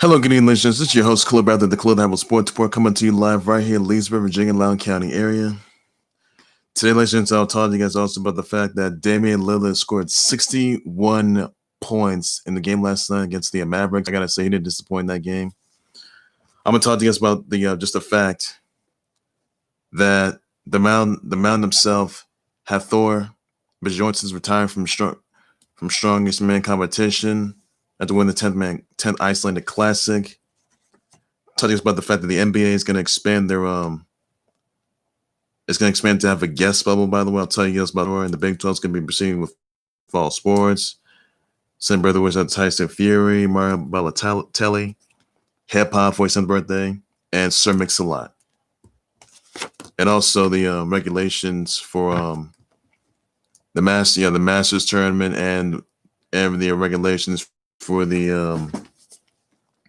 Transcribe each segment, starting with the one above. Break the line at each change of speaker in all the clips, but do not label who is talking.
Hello, good evening, listeners. This is your host, Club Rather, the Club Apple Sports Report, coming to you live right here in Leesburg, Virginia, Loudoun County area. Today, listeners, I'll talk to you guys also about the fact that Damian Lillard scored 61 points in the game last night against the Mavericks. I gotta say, he didn't disappoint in that game. I'm gonna talk to you guys about the just the fact that the mountain himself, Hafthor Bjornsson, is retiring from strongest man competition after winning the 10th Icelandic Classic. Talking about the fact that the NBA is going to expand their it's going to expand to have a guest bubble. By the way, I'll tell you guys about it. And the Big 12 is going to be proceeding with fall sports. Send brother wishes out Tyson Fury, Mario Balotelli, hip hop for his 10th birthday, and Sir Mix-a-Lot. And also the regulations for the Masters tournament and the regulations for the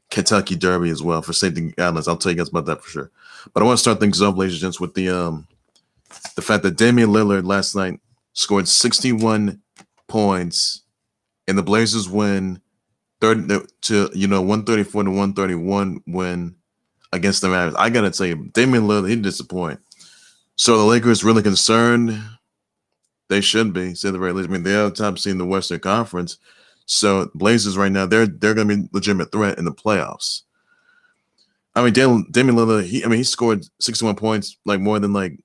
Kentucky Derby as well for safety guidelines. I'll tell you guys about that for sure. But I want to start things off, ladies and gents, with the fact that Damian Lillard last night scored 61 points, and the Blazers win 134 to 131 win against the Mavericks. I gotta tell you, Damian Lillard, he didn't disappoint. So the Lakers really concerned? They should be, say the very least. I mean, they're the top seed in the Western Conference. So Blazers right now, they're going to be a legitimate threat in the playoffs. I mean, Damian Lillard, he scored 61 points, like more than like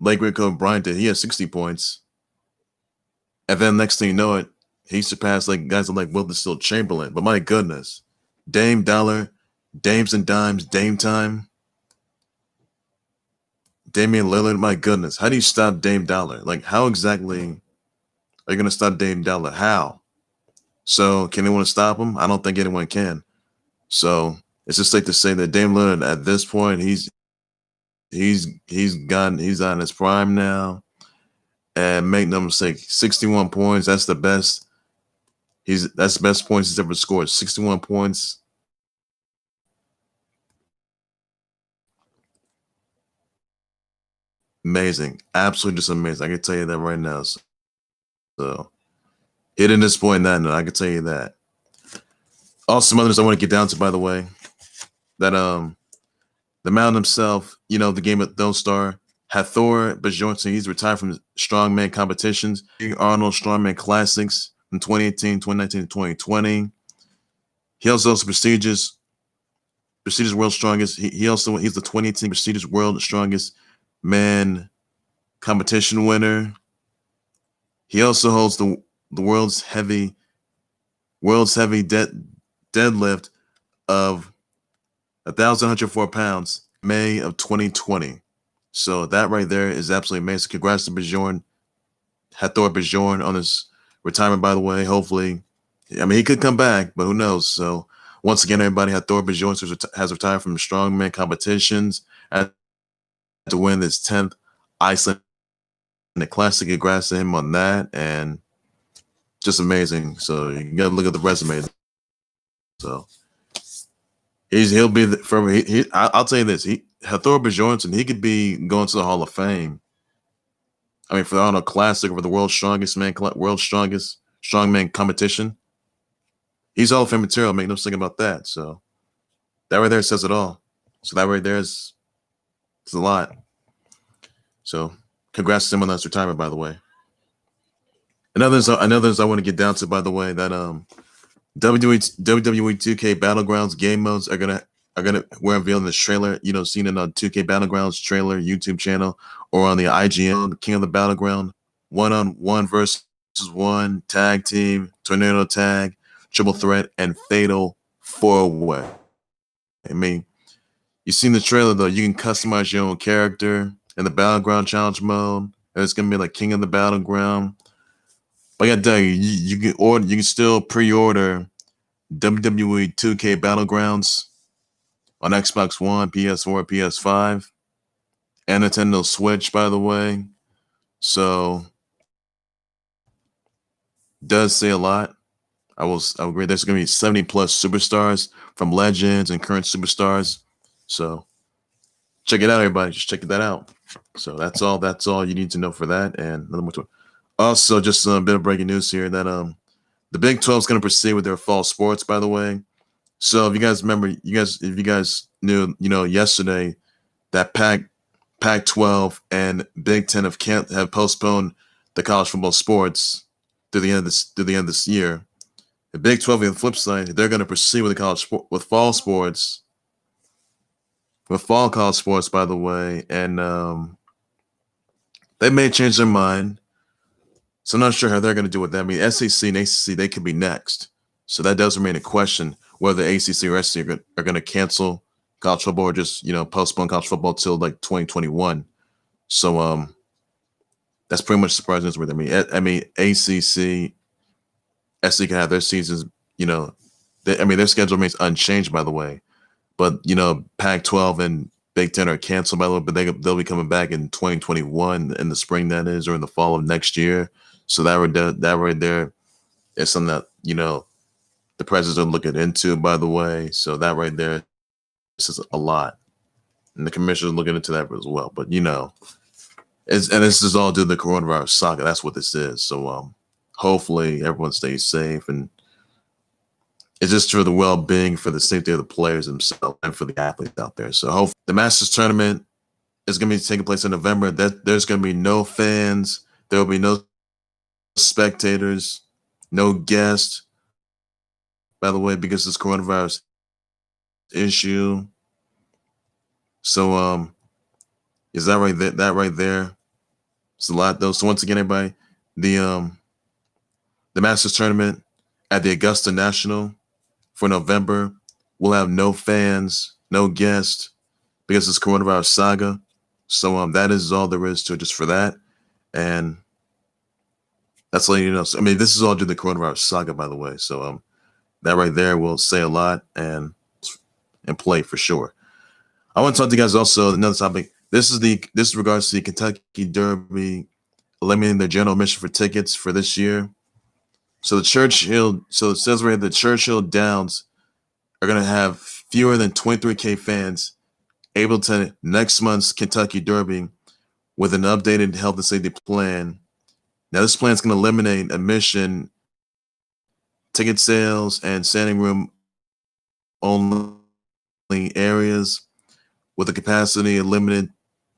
Kobe Bryant did. He had 60 points. And then next thing you know it, he surpassed like guys like Wilt Chamberlain. But my goodness, Dame Dollar, Dames and Dimes, Dame time. Damian Lillard, my goodness. How do you stop Dame Dollar? Like, how exactly are you going to stop Dame Dollar? How? So, can anyone stop him? I don't think anyone can. So, it's just safe to say that Dame Lillard at this point, he's on his prime now. And make no mistake, 61 points, that's the best. That's the best points he's ever scored. 61 points. Amazing. Absolutely just amazing. I can tell you that right now. So he didn't disappoint that note. I can tell you that. Also, some others I want to get down to, by the way, that the mountain himself, the game of Don't Star, Hafthor Bjornsson, he's retired from strongman competitions, Arnold Strongman Classics from 2018, 2019, and 2020. He also has prestigious World Strongest. He's the 2018 prestigious World Strongest Man competition winner. He also holds the world's heavy deadlift of 1,104 pounds, May of 2020. So that right there is absolutely amazing. Congrats to Hafthor Bjornsson on his retirement, by the way. Hopefully, he could come back, but who knows? So once again, everybody, Hafthor Bjornsson has retired from strongman competitions to win this 10th Icelandic Classic. Congrats to him on that, and just amazing. So you got to look at the resume. So he'll be forever. I'll tell you this: Hafthor Bjornsson, he could be going to the Hall of Fame. For the Arnold Classic or the World's Strongest Strongman competition, he's Hall of Fame material. Make no mistake about that. So that right there says it all. So that right there is a lot. So congrats to him on his retirement, by the way. Another I want to get down to, by the way, that WWE 2K Battlegrounds game modes are gonna we're unveiling this trailer. Seen it on 2K Battlegrounds trailer YouTube channel or on the IGN King of the Battleground 1-on-1 versus 1 tag team, tornado tag, triple threat, and fatal 4-way. You've seen the trailer though. You can customize your own character in the Battleground Challenge mode. It's gonna be like King of the Battleground. But I gotta tell you, you can still pre-order WWE 2K Battlegrounds on Xbox One, PS4, PS5, and Nintendo Switch, by the way. So does say a lot. I will agree. There's gonna be 70 plus superstars from legends and current superstars. So check it out, everybody. Just check that out. So that's all you need to know for that. And another more to it. Also, just a bit of breaking news here that the Big 12 is going to proceed with their fall sports, by the way. So if you guys remember, if you guys knew, yesterday that Pac-12 and Big Ten have postponed the college football sports through the end of this year. The Big 12, on the flip side, they're going to proceed with with fall sports, with fall college sports, by the way, and they may change their mind. So I'm not sure how they're going to do with that. I mean, SEC and ACC, they could be next. So that does remain a question whether ACC or SEC are going to cancel college football or just, postpone college football till like 2021. So that's pretty much surprising. I mean, ACC, SEC can have their seasons, their schedule remains unchanged, by the way. But, Pac-12 and Big Ten are canceled, by the way, but they'll be coming back in 2021 in the spring, that is, or in the fall of next year. So that right there is something that, the presidents are looking into, by the way. So that right there, this is a lot. And the commissioners are looking into that as well. But, this is all due to the coronavirus saga. That's what this is. So hopefully everyone stays safe. And it's just for the well-being, for the safety of the players themselves and for the athletes out there. So hopefully the Masters tournament is going to be taking place in November. There's going to be no fans. There will be no spectators, no guests, by the way, because of this coronavirus issue. So is that right there? It's a lot though. So once again, everybody, the Masters tournament at the Augusta National for November will have no fans, no guests, because of this coronavirus saga. So that is all there is to it just for that. And that's letting you know. So, I mean, this is all due to the coronavirus saga, by the way. So that right there will say a lot and play for sure. I want to talk to you guys also another topic. This is regards to the Kentucky Derby eliminating the general admission for tickets for this year. So it says right here the Churchill Downs are going to have fewer than 23K fans able to attend next month's Kentucky Derby with an updated health and safety plan. Now, this plan is going to eliminate admission, ticket sales, and standing room only areas with a capacity limited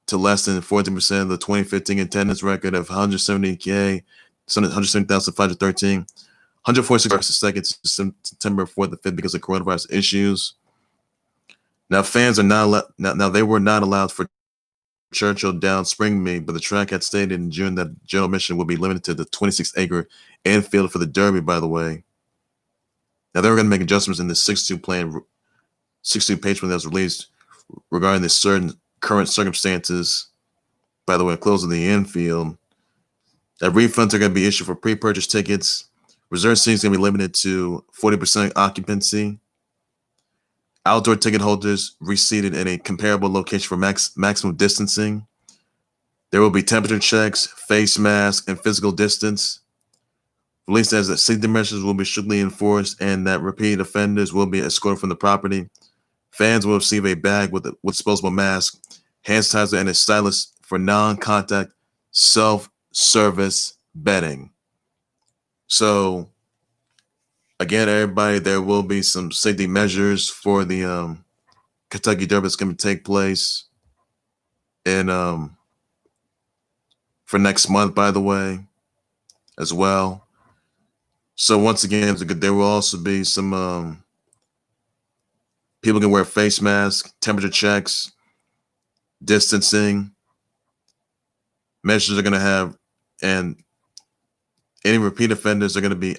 to less than 14% of the 2015 attendance record of 170,513, 146 versus second September 4th and 5th because of coronavirus issues. Now, fans are not now they were not allowed for Churchill Downs spring meet, but the track had stated in June that general admission would be limited to the 26-acre infield for the Derby, by the way. Now, they were going to make adjustments in the 6-2 page plan that was released regarding the certain current circumstances, by the way, closing the infield. That refunds are going to be issued for pre-purchase tickets. Reserve seats are going to be limited to 40% occupancy. Outdoor ticket holders reseated in a comparable location for maximum distancing. There will be temperature checks, face masks, and physical distance. Release says that safety measures will be strictly enforced and that repeat offenders will be escorted from the property. Fans will receive a bag with disposable mask, hand sanitizer, and a stylus for non-contact self-service betting. So, again, everybody, there will be some safety measures for the Kentucky Derby that's going to take place in for next month, by the way, as well. So once again, there will also be some people can wear face masks, temperature checks, distancing. Measures are going to have, and any repeat offenders are going to be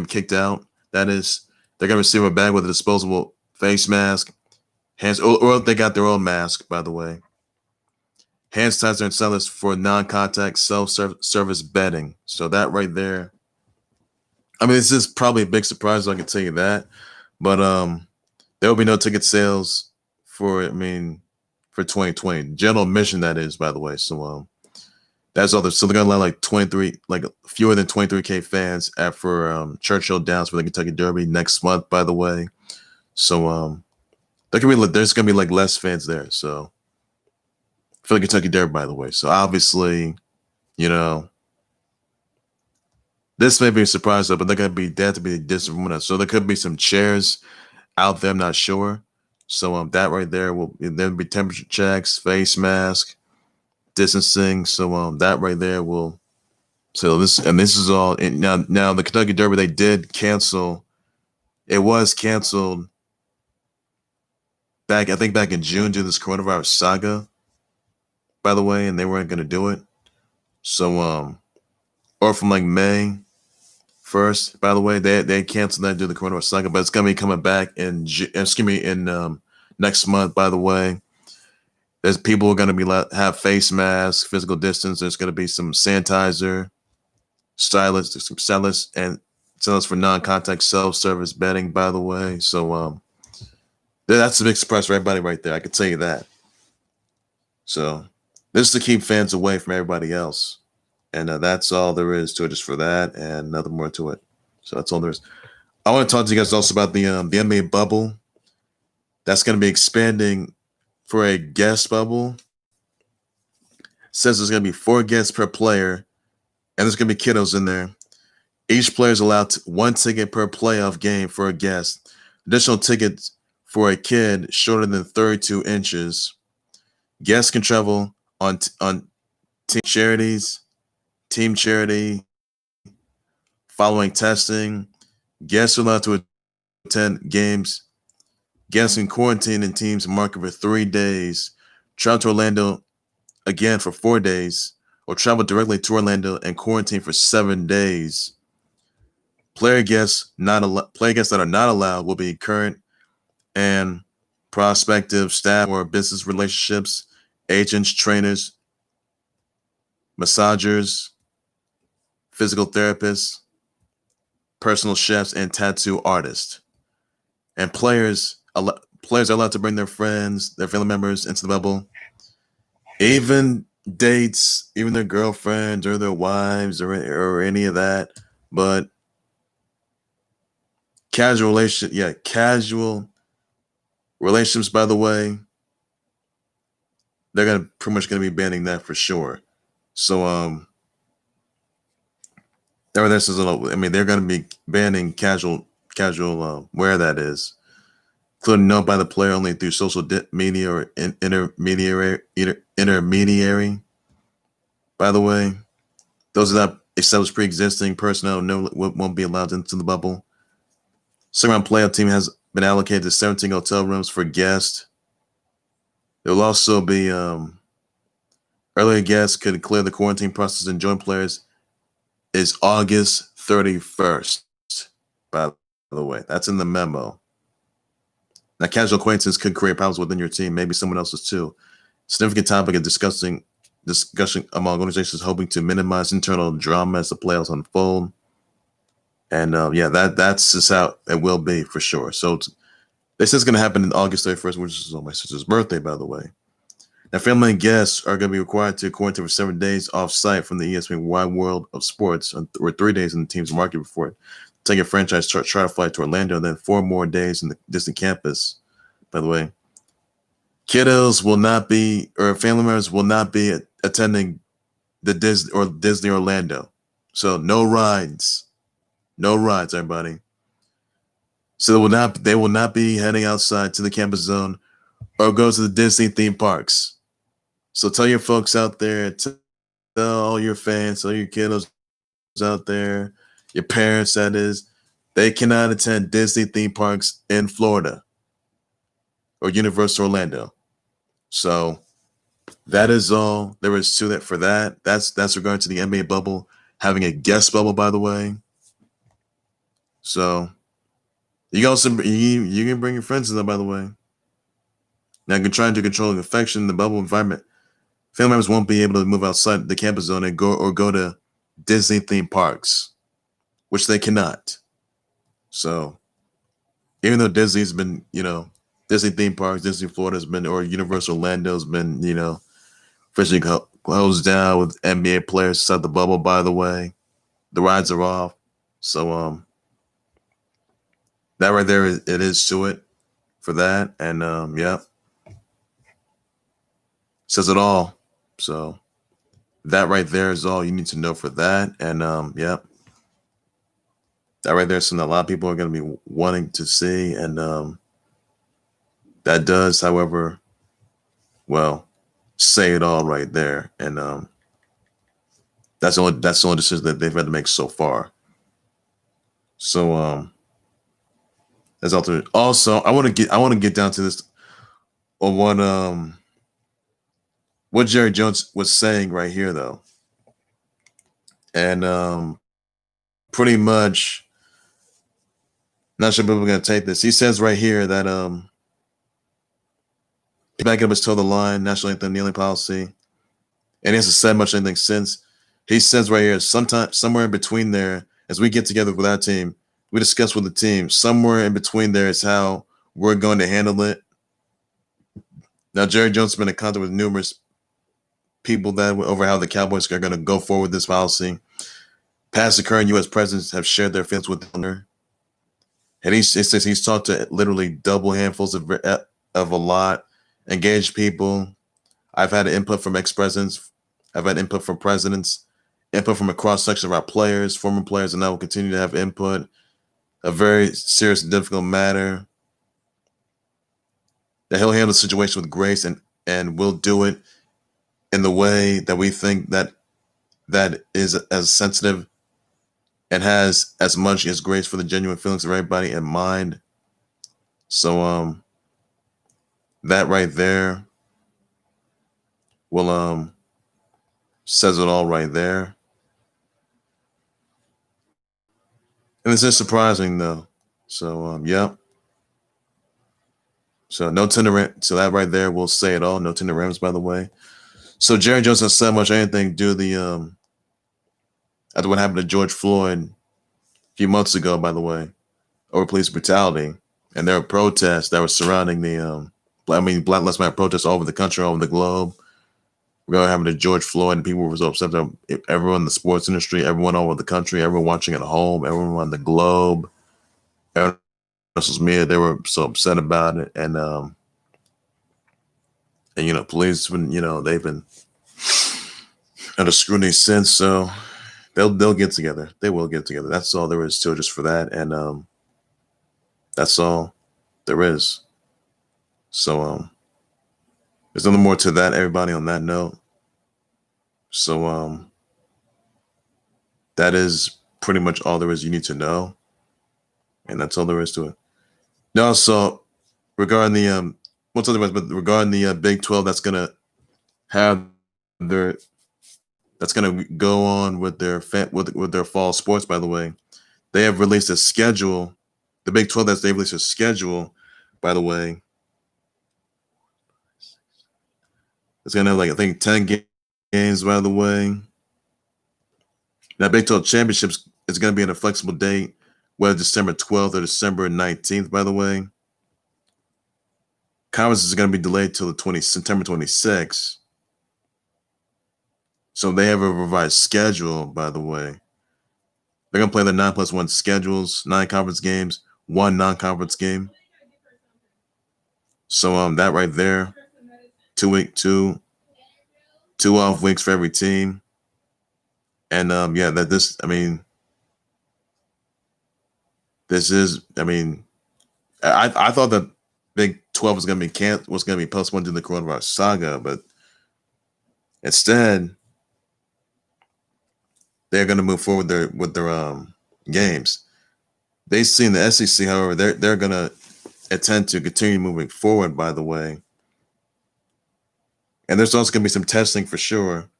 kicked out. That is, they're going to receive a bag with a disposable face mask, hands, or they got their own mask, by the way. Hand sanitizer and stylus for non-contact self-service betting. So that right there. I mean, this is probably a big surprise, I can tell you that. But there will be no ticket sales for 2020. General admission, that is, by the way. So that's all. So they're gonna allow fewer than 23K fans for Churchill Downs for the Kentucky Derby next month, by the way. So there's gonna be less fans there. So for the Kentucky Derby, by the way. So obviously, this may be a surprise though, but they're gonna be there to be distant from us. So there could be some chairs out there. I'm not sure. So that right there will there'll be temperature checks, face mask, distancing. So that right there will. So this is all. And now the Kentucky Derby, they did cancel. It was canceled back, I think, back in June due to this coronavirus saga. By the way, and they weren't going to do it. So or from like May 1st. By the way, they canceled that due to the coronavirus saga, but it's going to be coming back in next month. By the way, there's people are going to be have face masks, physical distance. There's going to be some sanitizer, stylists, and stylists for non-contact self-service betting. By the way, so that's a big surprise for everybody right there. I can tell you that. So this is to keep fans away from everybody else. And that's all there is to it, just for that, and nothing more to it. So that's all there is. I want to talk to you guys also about the NBA bubble. That's going to be expanding for a guest bubble. It says there's going to be 4 guests per player, and there's going to be kiddos in there. Each player is allowed 1 ticket per playoff game for a guest. Additional tickets for a kid shorter than 32 inches. Guests can travel on team charity, following testing. Guests are allowed to attend games. Guests in quarantine in teams market for 3 days. Travel to Orlando again for 4 days, or travel directly to Orlando and quarantine for 7 days. Player guests that are not allowed will be current and prospective staff or business relationships, agents, trainers, massagers, physical therapists, personal chefs, and tattoo artists. And players are allowed to bring their friends, their family members into the bubble. Even dates, even their girlfriends or their wives or any of that. But casual relationships, by the way, they're pretty much gonna be banning that for sure. So they're going to be banning casual where that is, including known by the player only through social media or intermediary. By the way, those that established pre-existing personnel won't be allowed into the bubble. Second-round playoff team has been allocated to 17 hotel rooms for guests. There will also be earlier guests could clear the quarantine process and join players. Is August 31st, by the way. That's in the memo. Now, casual acquaintances could create problems within your team, maybe someone else's too. Significant topic of discussion among organizations hoping to minimize internal drama as the playoffs unfold. And that's just how it will be for sure. So this is going to happen on August 31st, which is on my sister's birthday, by the way. Now, family and guests are going to be required to quarantine for 7 days off-site from the ESPN Wide World of Sports, or 3 days in the team's market before taking a franchise try to fly to Orlando, and then 4 more days in the distant campus. By the way, kiddos will not be, or family members will not be attending the Disney Orlando. So no rides, everybody. So they will not be heading outside to the campus zone or go to the Disney theme parks. So tell your folks out there, tell all your fans, tell your kiddos out there, your parents, that is, they cannot attend Disney theme parks in Florida or Universal Orlando. So that is all there is to that for that. That's regarding to the NBA bubble having a guest bubble, by the way. So you can bring your friends in there, by the way. Now, trying to control infection in the bubble environment, family members won't be able to move outside the campus zone and go to Disney theme parks, which they cannot. So even though Disney's been, Disney theme parks, Disney Florida's been, or Universal Orlando's been, officially closed down with NBA players inside the bubble, by the way. The rides are off. So that right there, it is to it for that. And says it all. So that right there is all you need to know for that. And that right there is something a lot of people are going to be wanting to see. And That does, however, well, say it all right there. And that's the only decision that they've had to make so far. So that's alternate. Also, I want to get down to this on what Jerry Jones was saying right here though. And pretty much not sure people are gonna take this. He says right here that backing up his toe the line, national anthem kneeling policy, and he hasn't said much anything since. He says right here, sometime somewhere in between there, as we get together with our team, we discuss with the team. Somewhere in between there is how we're going to handle it. Now, Jerry Jones has been in contact with numerous people that over how the Cowboys are going to go forward with this policy. Past and current U.S. presidents have shared their feelings with the owner. And he says he's talked to literally double handfuls of a lot, engaged people. I've had input from ex-presidents. I've had input from presidents, input from a cross-section of our players, former players, and I will continue to have input. A very serious and difficult matter. That he'll handle the situation with grace and will do it in the way that we think that is as sensitive and has as much as grace for the genuine feelings of everybody in mind. So that right there will says it all right there. And it's just surprising though. So yeah. So no tender. So that right there will say it all. No tender Rams, by the way. So Jerry Jones has said much anything due to the after what happened to George Floyd a few months ago, by the way, over police brutality, and there were protests that were surrounding the Black Lives Matter protests all over the country, all over the globe. We're going to have to George Floyd, and people were so upset that everyone in the sports industry, everyone all over the country, everyone watching at home, everyone on the globe, everyone on social media, they were so upset about it. And you know, police, they've been under scrutiny since, so they'll get together. They will get together. That's all there is to it, just for that. And that's all there is. So there's nothing more to that, everybody, on that note. So that is pretty much all there is you need to know. And that's all there is to it. Now, so regarding the what's otherwise, but regarding the Big 12, that's gonna have that's gonna go on with their with their fall sports. By the way, they have released a schedule. The Big 12, they've released a schedule. By the way, it's gonna have I think 10 games. By the way, now Big 12 championships is gonna be in a flexible date, whether December 12th or December 19th. By the way, conference is going to be delayed till the September 26th. So they have a revised schedule, by the way. They're going to play the 9+1 schedules, 9 conference games, 1 non-conference game. So that right there, 2 off weeks for every team. And yeah, this is, I thought that Big 12 was going to be postponed due to the coronavirus saga, but instead they're going to move forward with their games. They've seen the SEC, however, they're going to intend to continue moving forward. By the way, and there's also going to be some testing for sure.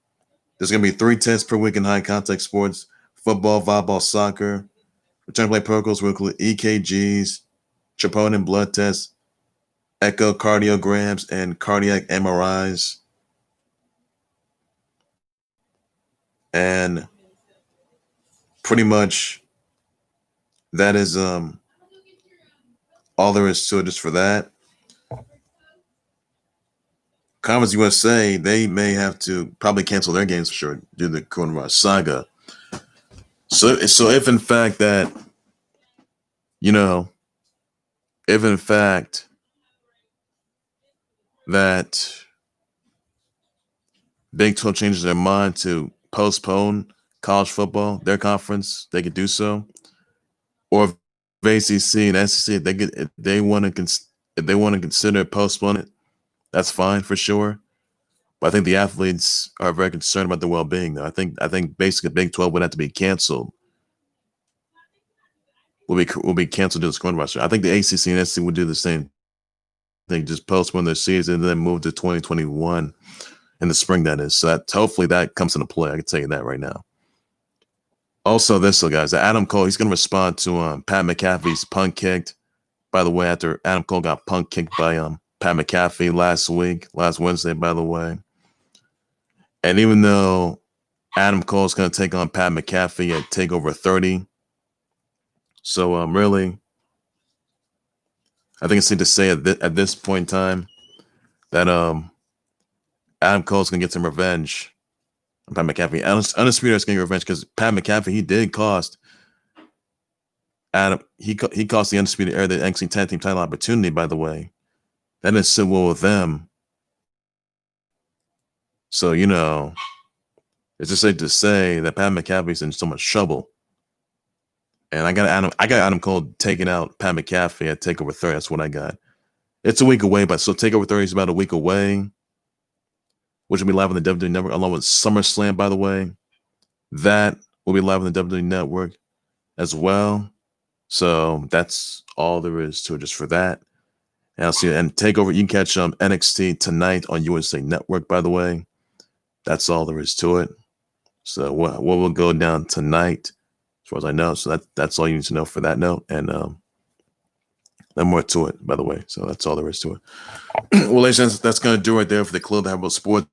There's going to be 3 tests per week in high contact sports: football, volleyball, soccer. Return to play protocols will include EKGs, troponin blood tests, echocardiograms, and cardiac MRIs. And pretty much that is all there is to it just for that. Conference USA, they may have to probably cancel their games for sure due to the coronavirus saga. So if in fact that, if in fact that Big 12 changes their mind to postpone college football, their conference, they could do so. Or if ACC and SEC, they want to if they want to consider postponing it, that's fine for sure. But I think the athletes are very concerned about their well-being. Though I think basically Big 12 would have to be canceled. Will be canceled due to coronavirus. I think the ACC and SEC would do the same thing, just postpone their season and then move to 2021 in the spring. That is, so that hopefully that comes into play. I can tell you that right now. Also, guys, Adam Cole, he's going to respond to Pat McAfee's punt kicked. By the way, after Adam Cole got punt kicked by Pat McAfee last Wednesday, by the way. And even though Adam Cole is going to take on Pat McAfee at TakeOver 30, so really, I think it's safe to say at this point in time that Adam Cole's going to get some revenge on Pat McAfee. Undisputed is going to get revenge because Pat McAfee, he did cost Adam. He cost the Undisputed Era the NXT Tag Team title opportunity, by the way. That didn't sit well with them. So, it's just safe to say that Pat McAfee's in so much trouble. And I got Adam Cole taking out Pat McAfee at TakeOver 30. That's what I got. It's a week away, but so TakeOver 30 is about a week away, which will be live on the WWE Network, along with SummerSlam, by the way. That will be live on the WWE Network as well. So that's all there is to it just for that. And I'll see you. And TakeOver, you can catch NXT tonight on USA Network, by the way. That's all there is to it. So what will go down tonight, as far as I know. So that's all you need to know for that note. And no more to it, by the way. So that's all there is to it. Well, ladies and gentlemen, that's going to do it there for the Club That About Sports.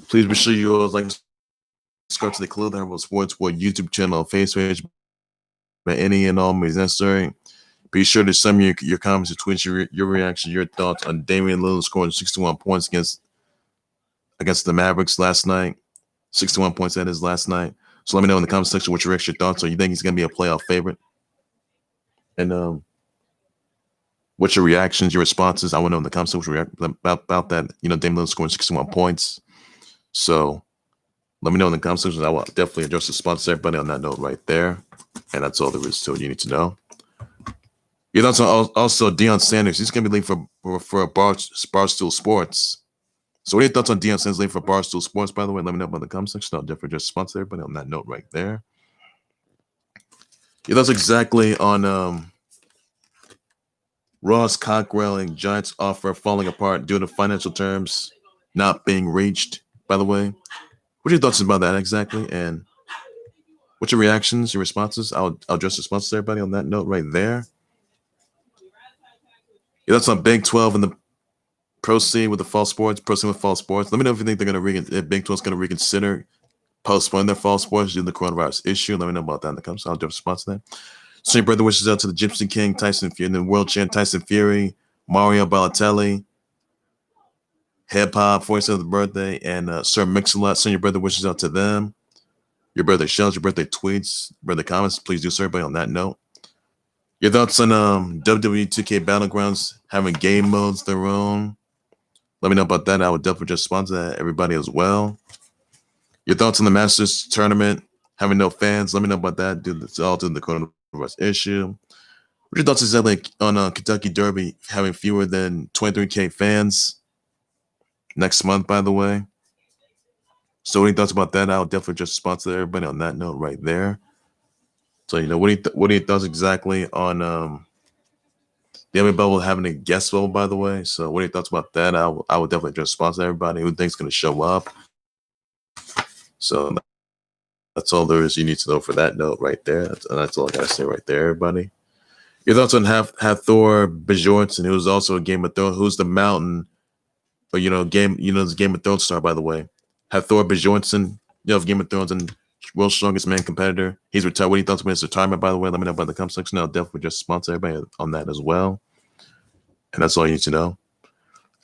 Please be sure you always like to subscribe to the Club That About Sports YouTube channel, Facebook page, by any and all means necessary. Be sure to send me your comments, your tweets, your reaction, your thoughts on Damian Lillard scoring 61 points against the Mavericks last night. 61 points that is last night. So let me know in the comment section what your extra thoughts are. You think he's going to be a playoff favorite? And what's your reactions, your responses? I want to know in the comment section about that. Damian Lillard scoring 61 points. So let me know in the comment section. I will definitely address the response to everybody on that note right there. And that's all there is to it. You need to know. Your thoughts on also Deion Sanders. He's going to be leaving for Barstool Sports. So what are your thoughts on Deion Sanders leaving for Barstool Sports, by the way? Let me know in the comment section. I'll definitely just sponsor everybody on that note right there. Your thoughts exactly on Ross Cockrell and Giants offer falling apart due to financial terms not being reached, by the way. What are your thoughts about that exactly? And what's your reactions, your responses? I'll address the responses to everybody on that note right there. Your thoughts on Big 12 and the proceed with fall sports. Let me know if you think they're going to if Big 12 is going to reconsider postpone their fall sports due to the coronavirus issue. Let me know about that in the comments. I'll do a response to that. So your brother wishes out to the Gypsy King, Tyson Fury, the world champ Tyson Fury, Mario Balotelli, Hip Hop, 47th birthday, and Sir Mix-a-Lot. Send your brother wishes out to them. Your birthday shells, your birthday tweets, birthday comments. Please do so, everybody, on that note. Your thoughts on WWE 2K Battlegrounds having game modes their own. Let me know about that. I would definitely just sponsor that, everybody as well. Your thoughts on the Masters tournament having no fans. Let me know about that. It's all due to the coronavirus issue. What are your thoughts exactly on Kentucky Derby having fewer than 23K fans next month, by the way? So what are your thoughts about that? I'll definitely just sponsor everybody on that note right there. So, what are your thoughts exactly on the NBA bubble having a guest bubble, by the way? So what are your thoughts about that? I will definitely just sponsor everybody who thinks going to show up. So that's all there is you need to know for that note right there. That's all I got to say right there, everybody. Your thoughts on Hafthor Bjornsson, who's also a Game of Thrones, who's the Mountain, or this Game of Thrones star, by the way. Hafthor Bjornsson, of Game of Thrones and world's strongest man competitor. He's retired. What are your thoughts about his retirement, by the way? Let me know about the comment section. I'll definitely just sponsor everybody on that as well. And that's all you need to know.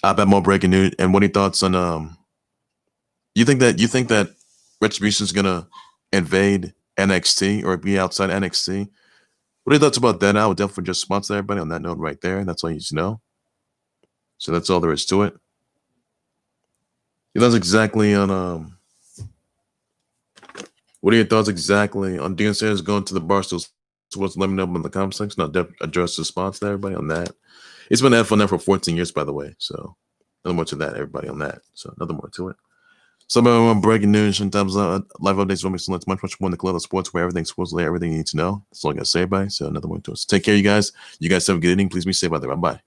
I'll bet more breaking news. And what are your thoughts on you think that Retribution is gonna invade NXT or be outside NXT? What are your thoughts about that? I would definitely just sponsor everybody on that note right there. That's all you need to know. So that's all there is to it. Your thoughts exactly on what are your thoughts exactly on Deion Sanders going to the Barstool So let me know in the comment section. I'll address the response to everybody on that. It's been NFL now for 14 years, by the way. So nothing more to that, everybody on that. So nothing more to it. So breaking news and live updates will make so much more in the club of sports where everything's supposedly everything you need to know. That's all I gotta say, everybody. So nothing more to it. So take care, you guys. You guys have a good evening. Please be safe out there. Bye-bye.